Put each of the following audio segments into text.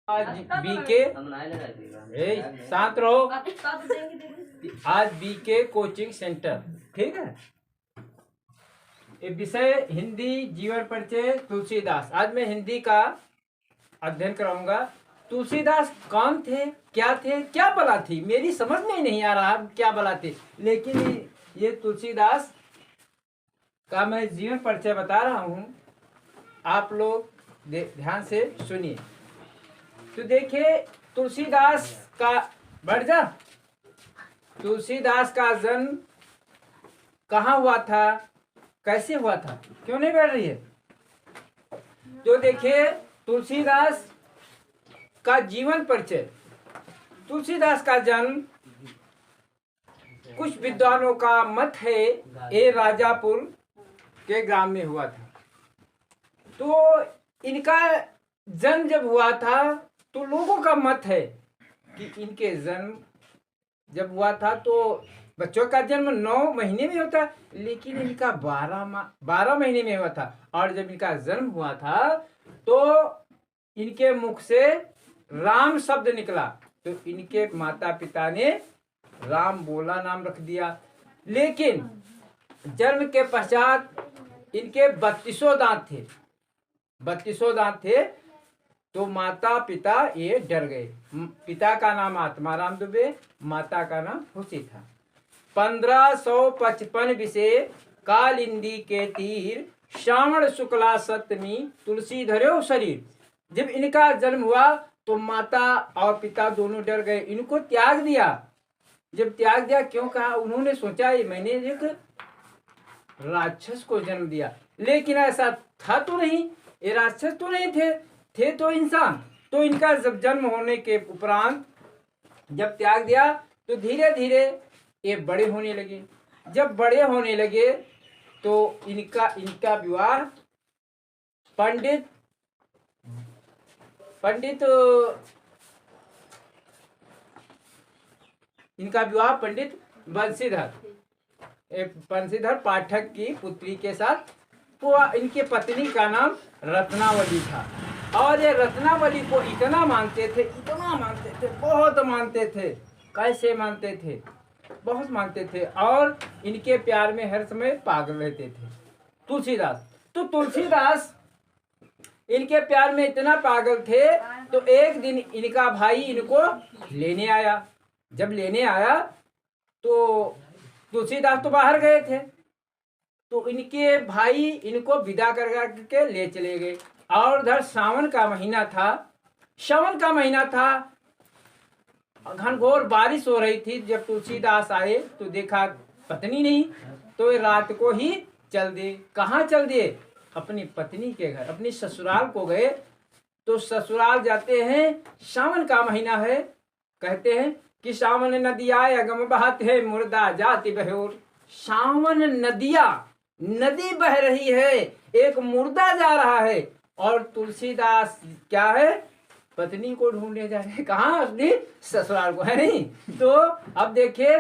आज बीके शांत रहो। आज बीके कोचिंग सेंटर, ठीक है। ये विषय हिंदी जीवन परिचय तुलसीदास। आज मैं हिंदी का अध्ययन कराऊंगा। तुलसीदास कौन थे, क्या बला थी, मेरी समझ में नहीं आ रहा क्या बला थे, लेकिन ये तुलसीदास का मैं जीवन परिचय बता रहा हूँ। आप लोग ध्यान से सुनिए। तो देखिए तुलसीदास का तुलसीदास का जन्म कहाँ हुआ था, कैसे हुआ था, क्यों नहीं बढ़ रही है। तो देखिए तुलसीदास का जीवन परिचय। तुलसीदास का जन्म कुछ विद्वानों का मत है ये राजापुर के ग्राम में हुआ था। तो इनका जन्म जब हुआ था तो लोगों का मत है कि इनके जन्म जब हुआ था तो बच्चों का जन्म 9 महीने में होता, लेकिन इनका 12 महीने में हुआ था। और जब इनका जन्म हुआ था तो इनके मुख से राम शब्द निकला, तो इनके माता पिता ने राम बोला नाम रख दिया। लेकिन जन्म के पश्चात इनके 32 दांत थे। तो माता पिता ये डर गए। पिता का नाम आत्माराम दुबे, माता का नाम खुशी था। 1555 विषय कालिंदी के तीर, श्रावण शुक्ला सप्तमी तुलसी धर्यो शरीर। जब इनका जन्म हुआ तो माता और पिता दोनों डर गए, इनको त्याग दिया। जब त्याग दिया, क्यों कहा, उन्होंने सोचा ये मैंने एक राक्षस को जन्म दिया, लेकिन ऐसा था तो नहीं, ये राक्षस तो नहीं थे तो इंसान। तो इनका जब जन्म होने के उपरांत जब त्याग दिया तो धीरे धीरे ये बड़े होने लगे। जब बड़े होने लगे तो इनका विवाह पंडित बंशीधर पाठक की पुत्री के साथ हुआ। इनके पत्नी का नाम रत्नावली था। और ये रत्नावली को इतना मानते थे, बहुत मानते थे। कैसे मानते थे, बहुत मानते थे। और इनके प्यार में हर समय पागल रहते थे। तुलसीदास इनके प्यार में इतना पागल थे तो एक दिन इनका भाई इनको लेने आया। जब लेने आया तो तुलसीदास तो बाहर गए थे, तो इनके भाई इनको विदा करके ले चले गए। और उधर सावन का महीना था, घनघोर बारिश हो रही थी। जब तुलसीदास आए तो देखा पत्नी नहीं, तो रात को ही चल दिए। कहाँ चल दिए, अपनी पत्नी के घर, अपनी ससुराल को गए। तो ससुराल जाते हैं, सावन का महीना है, कहते हैं कि सावन नदिया अगम बहत है, मुर्दा जाति बहोर। सावन नदी बह रही है, एक मुर्दा जा रहा है। और तुलसीदास क्या है, पत्नी को ढूंढने जा रहे हैं। कहाँ, अपनी ससुराल को, है नहीं। तो अब देखिए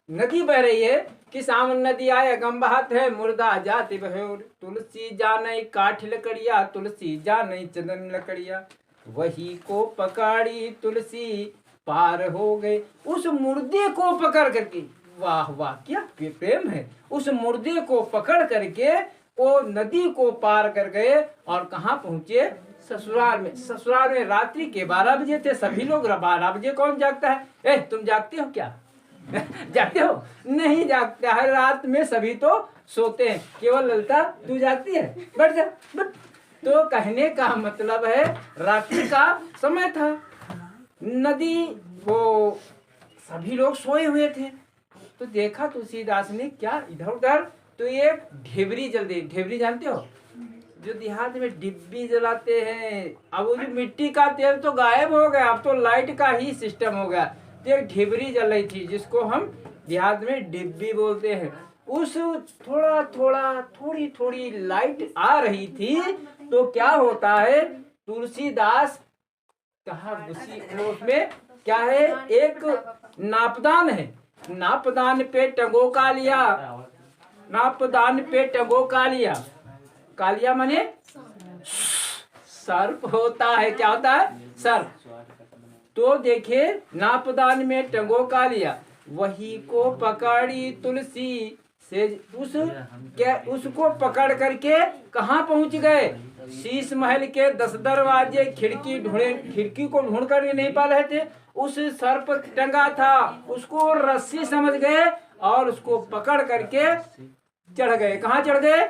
नदी बह रही है कि सावन नदी आए अगम बहत है, मुर्दा जाति बहोर। तुलसी जाने काठ लकड़िया, तुलसी जाने चंदन लकड़िया। वही को पकड़ी तुलसी पार हो गए। उस मुर्दे को पकड़ करके, वाह वाह क्या प्रेम है, उस मुर्दे को पकड़ करके वो नदी को पार कर गए। और कहाँ पहुंचे, ससुराल में रात्रि के 12 बजे थे। सभी लोग 12 बजे कौन जागता है, तुम जागते हो क्या? जागते हो? नहीं जागता है, रात में सभी तो सोते हैं, केवल ललिता तू जागती है, बैठ जा। तो कहने का मतलब है रात्रि का समय था, नदी वो सभी लोग सोए हुए थे। तो देखा तुलसीदास ने क्या इधर उधर, तो ये ढेबरी जल गई। ढेबरी जानते हो, जो देहात में डिब्बी जलाते हैं। अब वो जो मिट्टी का तेल तो गायब हो गया, अब तो लाइट का ही सिस्टम हो गया। तो एक ढेबरी जल रही थी, जिसको हम देहात में डिब्बी बोलते हैं। उस थोड़ी थोड़ी लाइट आ रही थी। तो क्या होता है, तुलसीदास कहा उसमें क्या है, एक नापदान है, नापदान पे टंगो कालिया, कालिया माने सर्प होता है। क्या होता है? सर्प। तो देखे नापदान में टंगो का लिया, वही को पकड़ी तुलसी से। उसको पकड़ करके कहाँ पहुंच गए? शीश महल के 10 दरवाजे, खिड़की को ढूंढ कर नहीं पा रहे थे। उस सर्प टंगा था, उसको रस्सी समझ गए और उसको पकड़ करके चढ़ गए। कहाँ चढ़ गए?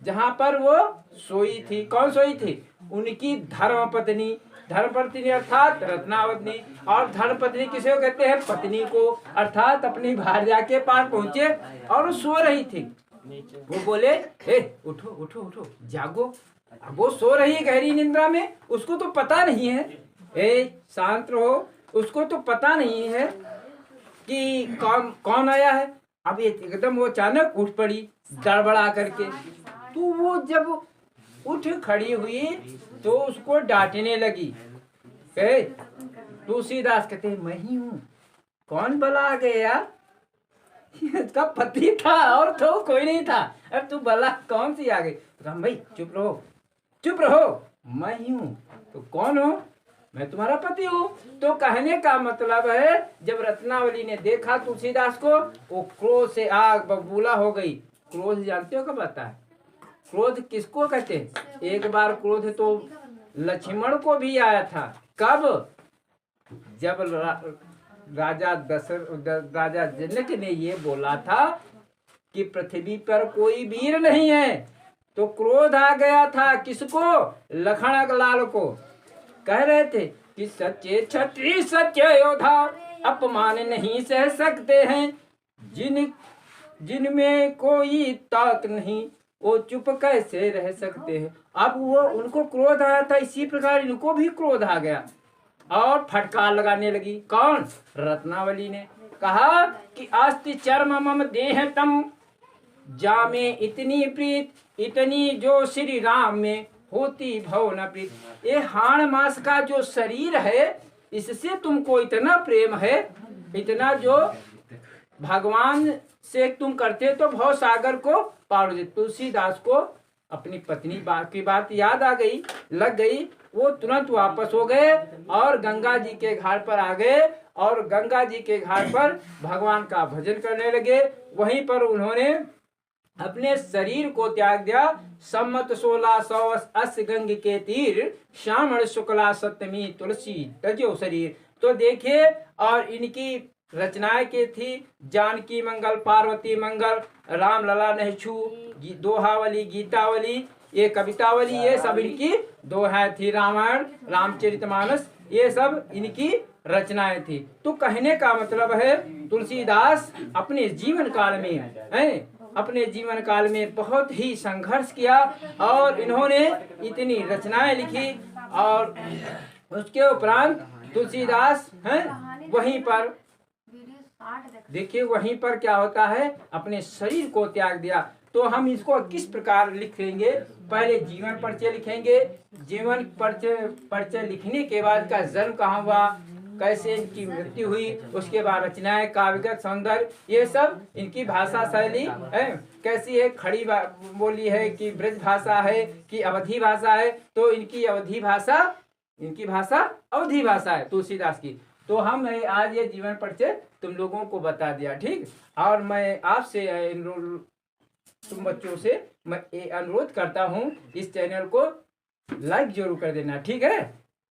जहां पर वो सोई थी। कौन सोई थी? उनकी धर्मपत्नी। धर्मपत्नी अर्थात रत्नावती। और धर्मपत्नी किसे को कहते हैं? पत्नी को, अर्थात अपनी भार्या के पास पहुंचे और वो सो रही थी। वो बोले, हे उठो उठो उठो, जागो। अब वो सो रही है गहरी निंद्रा में, उसको तो पता नहीं है। ए शांत रहो, उसको तो पता नहीं है कि कौन आया है। अब एकदम वो अचानक उठ पड़ी गड़बड़ा करके। तो वो जब उठ खड़ी हुई तो उसको डांटने लगी। कहे तुलसीदास कहते मैं ही हूँ, कौन भला आ गया? इसका पति था और तो कोई नहीं था। अब तू भला कौन सी आ गई? तो कहा भाई चुप रहो, चुप रहो, मैं ही हूँ। तो कौन हो? मैं तुम्हारा पति हूँ। तो कहने का मतलब है, जब रत्नावली ने देखा तुलसीदास को, वो क्रोध से आग बबूला हो गई। क्रोध जानते हो कब आता है? क्रोध किसको कहते हैं? एक बार क्रोध तो लक्ष्मण को भी आया था। कब? जब राजा जनक ने ये बोला था कि पृथ्वी पर कोई वीर नहीं है, तो क्रोध आ गया था। किसको? लखन लाल को। कह रहे थे कि सच्चे क्षत्रिय सच्चे योद्धा अपमान नहीं सह सकते हैं, जिनमें कोई ताकत नहीं वो चुप कैसे रह सकते हैं। अब वो उनको क्रोध आया था, इसी प्रकार इनको भी क्रोध आ गया और फटकार लगाने लगी। कौन? रत्नावली ने कहा कि अस्ति चर्म मम देह तम, जामे इतनी प्रीत, इतनी जो श्री राम में होती भव न प्रीत। ये हाड़ मास का जो शरीर है, इससे तुमको इतना प्रेम है, इतना जो भगवान से तुम करते तो भव सागर को पार हो जाते। तुलसीदास को अपनी पत्नी की बात याद आ गई, लग गई। वो तुरंत वापस हो गए और गंगा जी के घाट पर आ गए और गंगा जी के घाट पर भगवान का भजन करने लगे। वहीं पर उन्होंने अपने शरीर को त्याग दिया। सम्मत 1680 गंग के तीर, श्रावण शुक्ला सप्तमी तुलसी तजो शरीर। तो देखिए, और इनकी रचनाएं के थी जानकी मंगल, पार्वती मंगल, राम लला नहछू, दोहावली, गीतावली, ये कवितावली, ये सब इनकी दोहा थी। रामायण, रामचरितमानस, ये सब इनकी रचनाएं थी। तो कहने का मतलब है, तुलसीदास अपने जीवन काल में अपने जीवन काल में बहुत ही संघर्ष किया और इन्होंने इतनी रचनाएं लिखी। और उसके उपरांत तुलसीदास वहीं पर देखिए, वहीं पर क्या होता है, अपने शरीर को त्याग दिया। तो हम इसको किस प्रकार लिखेंगे? पहले जीवन परिचय लिखेंगे। जीवन परिचय लिखने के बाद का जन्म कहाँ हुआ, कैसे इनकी मृत्यु हुई, उसके बाद रचनाएं, काव्यगत सौंदर्य, ये सब इनकी भाषा शैली है कैसी है, खड़ी बोली है कि ब्रज भाषा है कि अवधी भाषा है। तो इनकी अवधी भाषा अवधी भाषा है तुलसीदास की। तो हम आज ये जीवन परिचय तुम लोगों को बता दिया, ठीक। और मैं आपसे तुम बच्चों से मैं अनुरोध करता हूँ, इस चैनल को लाइक जरूर कर देना, ठीक है।